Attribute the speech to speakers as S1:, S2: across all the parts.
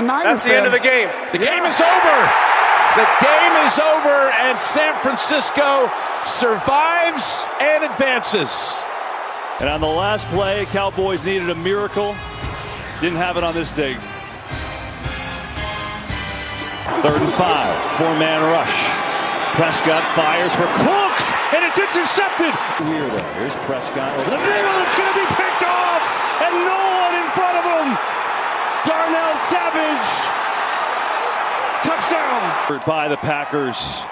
S1: That's the end of the game. The game is over. The game is over, and San Francisco survives and advances.
S2: And on the last play, Cowboys needed a miracle. Didn't have it on this day. 3rd and 5, 4-man rush. Prescott fires for Cooks, and it's intercepted. Weirdo. Here's Prescott over the middle. It's going to be picked off, and no one in front of him. Darnell Savage. Touchdown. By the Packers.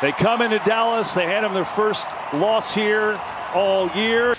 S2: They come into Dallas. They hand them their first loss here all year.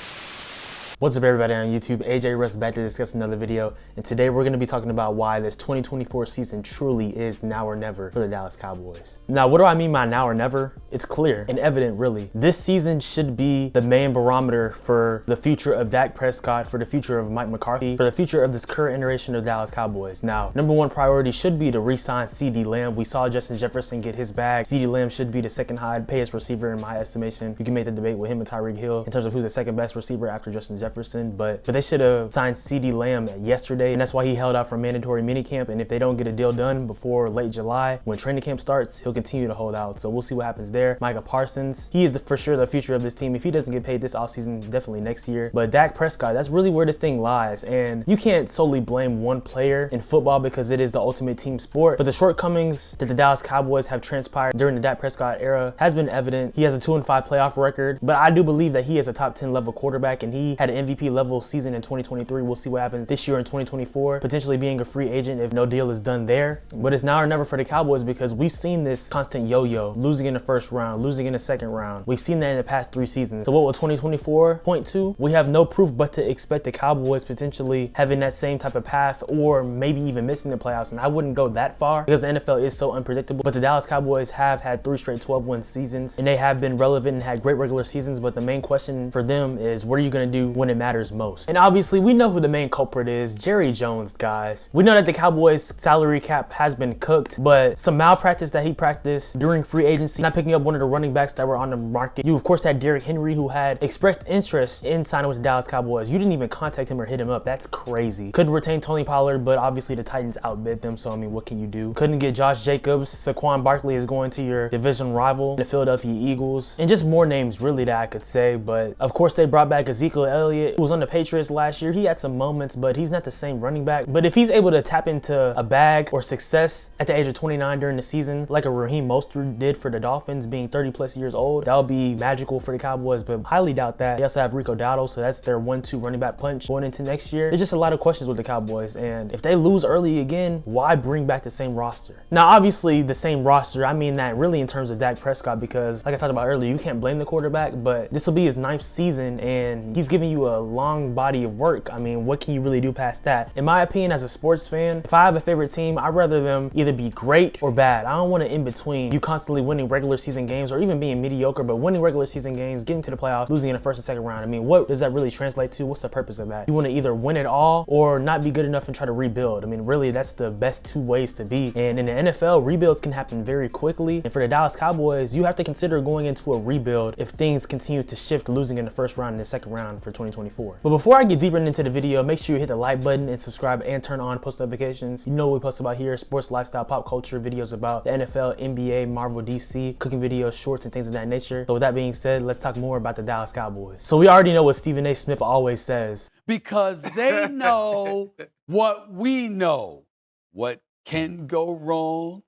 S3: What's up, everybody on YouTube? AJ Russ back to discuss another video, and today we're going to be talking about why this 2024 season truly is now or never for the Dallas Cowboys. Now, what do I mean by now or never? It's clear and evident, really. This season should be the main barometer for the future of Dak Prescott, for the future of Mike McCarthy, for the future of this current iteration of Dallas Cowboys. Now, number one priority should be to re-sign CeeDee Lamb. We saw Justin Jefferson get his bag. CeeDee Lamb should be the second highest paid receiver in my estimation. You can make the debate with him and Tyreek Hill in terms of who's the second best receiver after Justin Jefferson, but they should have signed CeeDee Lamb yesterday, and that's why he held out for mandatory minicamp. And if they don't get a deal done before late July, when training camp starts, he'll continue to hold out. So we'll see what happens there. Micah Parsons, he is for sure the future of this team. If he doesn't get paid this offseason, definitely next year. But Dak Prescott, that's really where this thing lies. And you can't solely blame one player in football because it is the ultimate team sport. But the shortcomings that the Dallas Cowboys have transpired during the Dak Prescott era has been evident. He has a 2-5 playoff record, but I do believe that he is a top 10 level quarterback, and he had an MVP level season in 2023. We'll see what happens this year in 2024, potentially being a free agent if no deal is done there. But it's now or never for the Cowboys because we've seen this constant yo-yo, losing in the first round, losing in the second round. We've seen that in the past 3 seasons. So what will 2024 point to? We have no proof but to expect the Cowboys potentially having that same type of path, or maybe even missing the playoffs. And I wouldn't go that far because the NFL is so unpredictable. But the Dallas Cowboys have had 3 straight 12-win seasons, and they have been relevant and had great regular seasons. But the main question for them is, what are you going to do when it matters most? And obviously, we know who the main culprit is. Jerry Jones, guys. We know that the Cowboys salary cap has been cooked, but some malpractice that he practiced during free agency, not picking up one of the running backs that were on the market. You, of course, had Derrick Henry, who had expressed interest in signing with the Dallas Cowboys. You didn't even contact him or hit him up. That's crazy. Couldn't retain Tony Pollard, but obviously the Titans outbid them, so I mean, what can you do? Couldn't get Josh Jacobs. Saquon Barkley is going to your division rival, the Philadelphia Eagles, and just more names really that I could say. But of course, they brought back Ezekiel Elliott, who was on the Patriots last year. He had some moments, but he's not the same running back. But if he's able to tap into a bag or success at the age of 29 during the season, like a Raheem Mostert did for the Dolphins, being 30+ years old, that would be magical for the Cowboys, but highly doubt that. They also have Rico Dowdle, so that's their 1-2 running back punch going into next year. There's just a lot of questions with the Cowboys, and if they lose early again, why bring back the same roster? Now, obviously, the same roster, I mean that really in terms of Dak Prescott, because like I talked about earlier, you can't blame the quarterback, but this will be his 9th season, and he's giving you a long body of work. I mean, what can you really do past that? In my opinion, as a sports fan, if I have a favorite team, I'd rather them either be great or bad. I don't want to in between. You constantly winning regular season games or even being mediocre, but winning regular season games, getting to the playoffs, losing in the first and second round. I mean, what does that really translate to? What's the purpose of that? You want to either win it all or not be good enough and try to rebuild. I mean, really, that's the best 2 ways to be. And in the NFL, rebuilds can happen very quickly. And for the Dallas Cowboys, you have to consider going into a rebuild if things continue to shift, losing in the first round and the second round for 2024. But before I get deeper into the video, make sure you hit the like button and subscribe and turn on post notifications. You know what we post about here: sports, lifestyle, pop culture, videos about the NFL, NBA, Marvel, DC, cooking videos, shorts, and things of that nature. So with that being said, let's talk more about the Dallas Cowboys. So we already know what Stephen A. Smith always says.
S4: Because they know what we know. What can go wrong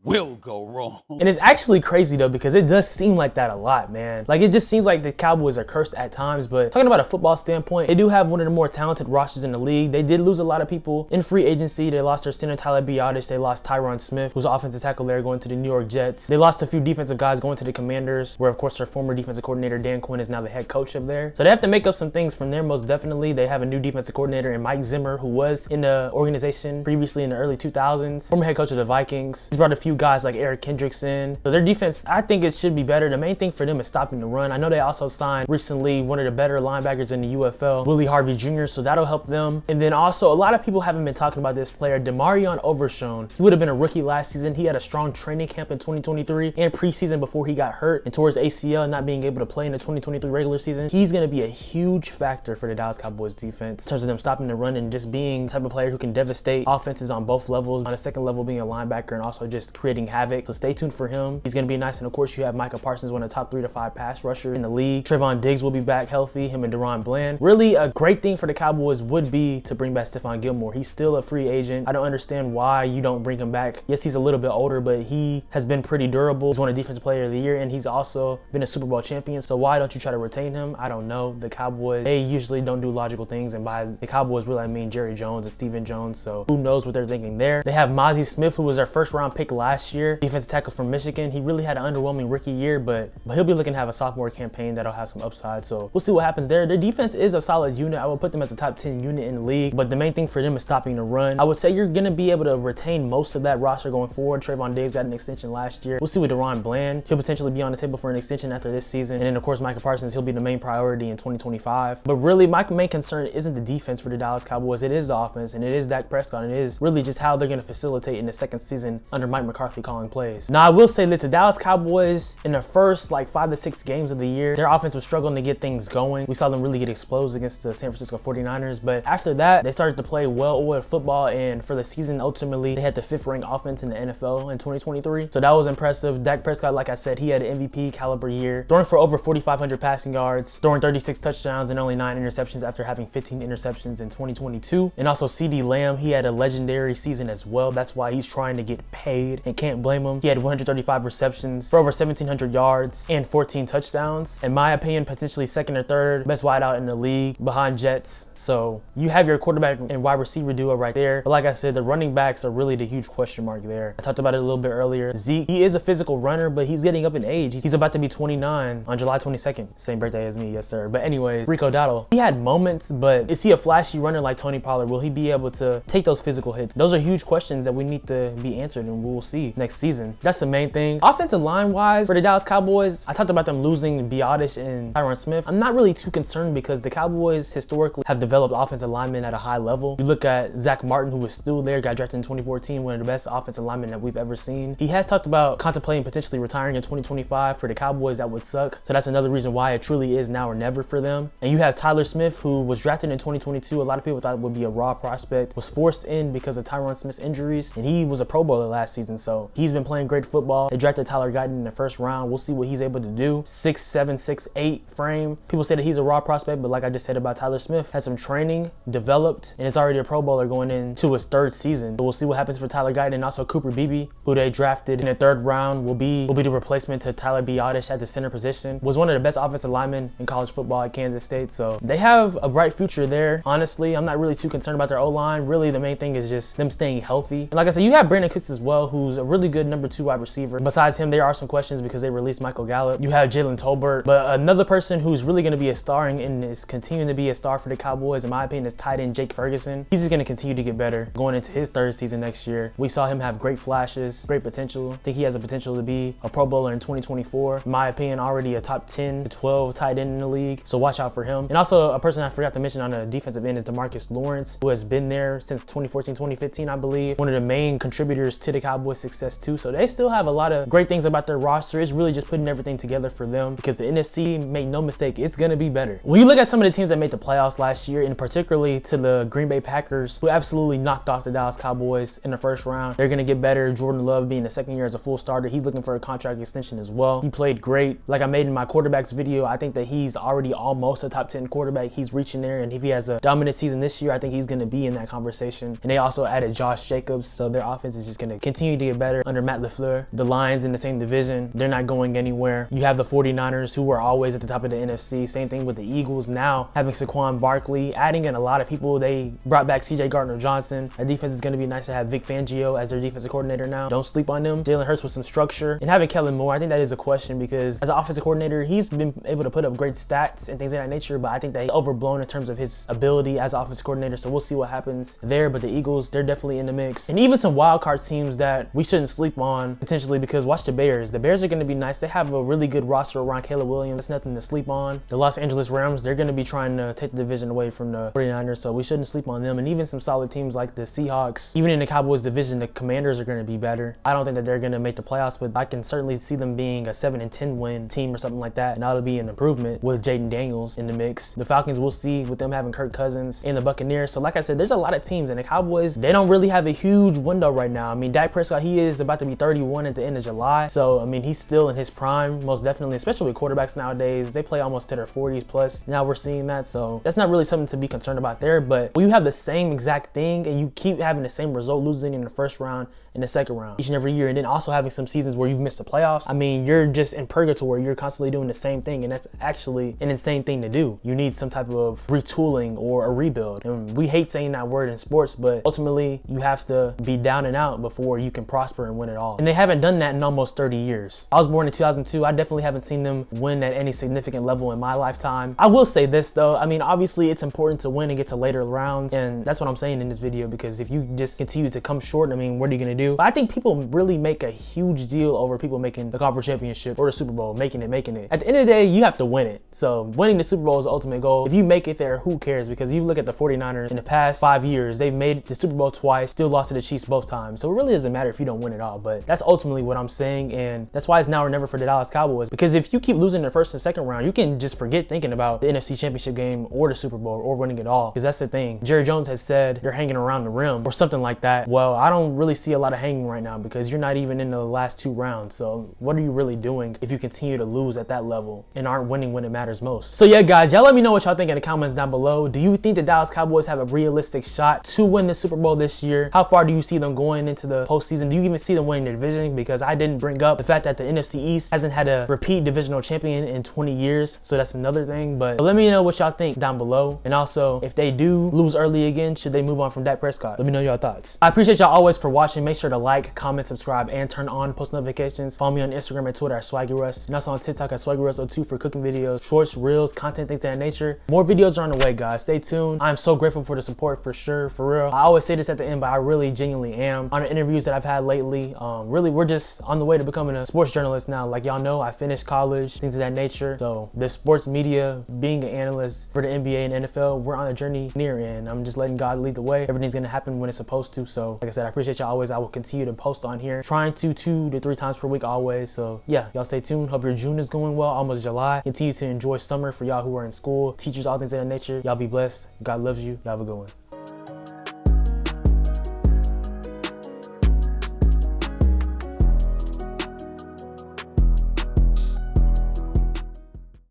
S4: will go wrong.
S3: And it's actually crazy though, because it does seem like that a lot, man. Like, it just seems like the Cowboys are cursed at times. But talking about a football standpoint, they do have one of the more talented rosters in the league. They did lose a lot of people in free agency. They lost their center Tyler Biadasz. They lost Tyron Smith, who's an offensive tackle there, going to the New York Jets. They lost a few defensive guys going to the Commanders, where of course their former defensive coordinator Dan Quinn is now the head coach of there. So they have to make up some things from there, most definitely. They have a new defensive coordinator in Mike Zimmer, who was in the organization previously in the early 2000s, former head coach of the Vikings. He's brought a few few guys like Eric Kendrickson. So their defense, I think it should be better. The main thing for them is stopping the run. I know they also signed recently one of the better linebackers in the UFL, Willie Harvey Jr., so that'll help them. And then also, a lot of people haven't been talking about this player, Demarion Overshown. He would have been a rookie last season. He had a strong training camp in 2023 and preseason before he got hurt and tore his ACL, not being able to play in the 2023 regular season. He's going to be a huge factor for the Dallas Cowboys defense in terms of them stopping the run and just being the type of player who can devastate offenses on both levels, on the second level being a linebacker and also just creating havoc. So stay tuned for him. He's going to be nice. And of course, you have Micah Parsons, one of the top 3 to 5 pass rushers in the league. Trayvon Diggs will be back healthy, him and Deron Bland. Really, a great thing for the Cowboys would be to bring back Stephon Gilmore. He's still a free agent. I don't understand why you don't bring him back. Yes, he's a little bit older, but he has been pretty durable. He's won a Defensive Player of the Year, and he's also been a Super Bowl champion. So why don't you try to retain him? I don't know. The Cowboys, they usually don't do logical things, and by the Cowboys, really, I mean Jerry Jones and Stephen Jones. So who knows what they're thinking there. They have Mozzie Smith, who was their first-round pick last year, defensive tackle from Michigan. He really had an underwhelming rookie year, but he'll be looking to have a sophomore campaign that'll have some upside. So we'll see what happens there. Their defense is a solid unit. I would put them as a top 10 unit in the league, but the main thing for them is stopping the run. I would say you're going to be able to retain most of that roster going forward. Trayvon Diggs got an extension last year. We'll see with Deron Bland. He'll potentially be on the table for an extension after this season. And then, of course, Micah Parsons, he'll be the main priority in 2025. But really, my main concern isn't the defense for the Dallas Cowboys. It is the offense, and it is Dak Prescott, and it is really just how they're going to facilitate in the second season under Mike McCarthy calling plays. Now, I will say this, the Dallas Cowboys, in the first like 5 to 6 games of the year, their offense was struggling to get things going. We saw them really get exposed against the San Francisco 49ers, but after that, they started to play well-oiled football, and for the season, ultimately, they had the 5th-ranked offense in the NFL in 2023. So that was impressive. Dak Prescott, like I said, he had an MVP caliber year, throwing for over 4,500 passing yards, throwing 36 touchdowns and only 9 interceptions after having 15 interceptions in 2022. And also CeeDee Lamb, he had a legendary season as well. That's why he's trying to get paid and can't blame him. He had 135 receptions for over 1,700 yards and 14 touchdowns. In my opinion, potentially second or third best wideout in the league behind Jets. So you have your quarterback and wide receiver duo right there. But like I said, the running backs are really the huge question mark there. I talked about it a little bit earlier. Zeke, he is a physical runner, but he's getting up in age. He's about to be 29 on July 22nd. Same birthday as me, yes sir. But anyways, Rico Dowdle, he had moments, but is he a flashy runner like Tony Pollard? Will he be able to take those physical hits? Those are huge questions that we need to be answered, and we'll see next season. That's the main thing. Offensive line wise, for the Dallas Cowboys, I talked about them losing Biotish and Tyron Smith. I'm not really too concerned because the Cowboys historically have developed offensive linemen at a high level. You look at Zach Martin, who was still there, got drafted in 2014, one of the best offensive linemen that we've ever seen. He has talked about contemplating potentially retiring in 2025. For the Cowboys, that would suck. So that's another reason why it truly is now or never for them. And you have Tyler Smith, who was drafted in 2022. A lot of people thought would be a raw prospect, was forced in because of Tyron Smith's injuries, and he was a Pro Bowler last season, so he's been playing great football. They drafted Tyler Guyton in the first round. We'll see what he's able to do. 6'7", 6'8" frame. People say that he's a raw prospect, but like I just said about Tyler Smith, has some training, developed, and is already a Pro Bowler going into his 3rd season. So we'll see what happens for Tyler Guyton. And also Cooper Beebe, who they drafted in the 3rd round, will be the replacement to Tyler Biotish at the center position. Was one of the best offensive linemen in college football at Kansas State, so they have a bright future there. Honestly, I'm not really too concerned about their O-line. Really, the main thing is just them staying healthy. And like I said, you have Brandon Cooks as well, who's a really good number 2 wide receiver. Besides him, there are some questions because they released Michael Gallup. You have Jalen Tolbert, but another person who's really going to be a star and is continuing to be a star for the Cowboys, in my opinion, is tight end Jake Ferguson. He's just going to continue to get better going into his 3rd season next year. We saw him have great flashes, great potential. I think he has a potential to be a Pro Bowler in 2024. In my opinion, already a top 10 to 12 tight end in the league, so watch out for him. And also a person I forgot to mention on the defensive end is DeMarcus Lawrence, who has been there since 2014, 2015, I believe. One of the main contributors to the Cowboys' success too. So they still have a lot of great things about their roster. It's really just putting everything together for them because the NFC, make no mistake, it's going to be better. When you look at some of the teams that made the playoffs last year, and particularly to the Green Bay Packers, who absolutely knocked off the Dallas Cowboys in the 1st round, they're going to get better. Jordan Love being the 2nd year as a full starter, he's looking for a contract extension as well. He played great. Like I made in my quarterbacks video, I think that he's already almost a top 10 quarterback. He's reaching there, and if he has a dominant season this year, I think he's going to be in that conversation. And they also added Josh Jacobs, so their offense is just going to continue to get better under Matt LaFleur. The Lions in the same division, they're not going anywhere. You have the 49ers, who were always at the top of the NFC. Same thing with the Eagles, now having Saquon Barkley, adding in a lot of people. They brought back CJ Gardner-Johnson. That defense is going to be nice to have Vic Fangio as their defensive coordinator now. Don't sleep on them. Jalen Hurts with some structure. And having Kellen Moore, I think that is a question because as an offensive coordinator, he's been able to put up great stats and things of that nature, but I think that he's overblown in terms of his ability as an offensive coordinator, so we'll see what happens there. But the Eagles, they're definitely in the mix. And even some wild card teams that we shouldn't sleep on potentially, because watch the Bears. The Bears are going to be nice. They have a really good roster around Caleb Williams. It's nothing to sleep on. The Los Angeles Rams, they're going to be trying to take the division away from the 49ers, so we shouldn't sleep on them. And even some solid teams like the Seahawks, even in the Cowboys division, the Commanders are going to be better. I don't think that they're going to make the playoffs, but I can certainly see them being a 7-10 win team or something like that, and that'll be an improvement with Jaden Daniels in the mix. The Falcons, we'll see with them having Kirk Cousins and the Buccaneers. So like I said, there's a lot of teams, and the Cowboys, they don't really have a huge window right now. I mean, Dak Prescott, he is about to be 31 at the end of July, so I mean, he's still in his prime, most definitely, especially with quarterbacks nowadays. They play almost to their 40s plus. Now we're seeing that, so that's not really something to be concerned about there. But when you have the same exact thing and you keep having the same result, losing in the first round and the second round each and every year, and then also having some seasons where you've missed the playoffs, I mean, you're just in purgatory. You're constantly doing the same thing, and that's actually an insane thing to do. You need some type of retooling or a rebuild, and we hate saying that word in sports, but ultimately you have to be down and out before you can prosper and win it all. And they haven't done that in almost 30 years. I was born in 2002. I definitely haven't seen them win at any significant level in my lifetime. I will say this though, I mean, obviously it's important to win and get to later rounds, and that's what I'm saying in this video, because if you just continue to come short, I mean, what are you gonna do? But I think people really make a huge deal over people making the conference championship or the Super Bowl, making it. At the end of the day, you have to win it. So winning the Super Bowl is the ultimate goal. If you make it there, who cares? Because you look at the 49ers in the past 5 years, they've made the Super Bowl twice, still lost to the Chiefs both times. So it really doesn't matter if you don't win it all, but that's ultimately what I'm saying, and that's why it's now or never for the Dallas Cowboys. Because if you keep losing in the first and second round, you can just forget thinking about the NFC Championship game or the Super Bowl or winning it all, because that's the thing. Jerry Jones has said they're hanging around the rim or something like that. Well, I don't really see a lot of hanging right now, because you're not even in the last 2 rounds. So what are you really doing if you continue to lose at that level and aren't winning when it matters most? So yeah, guys, y'all let me know what y'all think in the comments down below. Do you think the Dallas Cowboys have a realistic shot to win the Super Bowl this year? How far do you see them going into the postseason? Do you even see them winning the division? Because I didn't bring up the fact that the NFC East hasn't had a repeat divisional champion in 20 years. So that's another thing. But let me know what y'all think down below. And also, if they do lose early again, should they move on from Dak Prescott? Let me know your thoughts. I appreciate y'all always for watching. Make sure to like, comment, subscribe, and turn on post notifications. Follow me on Instagram and Twitter at SwaggyRuss, and also on TikTok at SwaggyRuss02 for cooking videos, shorts, reels, content, things of that nature. More videos are on the way, guys. Stay tuned. I'm so grateful for the support, for sure, for real. I always say this at the end, but I really genuinely am. On the interviews that I've had lately, really, we're just on the way to becoming a sports journalist now. Like y'all know, I finished college, things of that nature. So the sports media, being an analyst for the NBA and NFL, we're on a journey near, and I'm just letting God lead the way. Everything's gonna happen when it's supposed to. So like I said, I appreciate y'all always. I will continue to post on here, trying to 2 to 3 times per week always. So yeah, y'all stay tuned. Hope your June is going well, almost July. Continue to enjoy summer for y'all who are in school, teachers, all things of that nature. Y'all be blessed. God loves you. Y'all have a good one.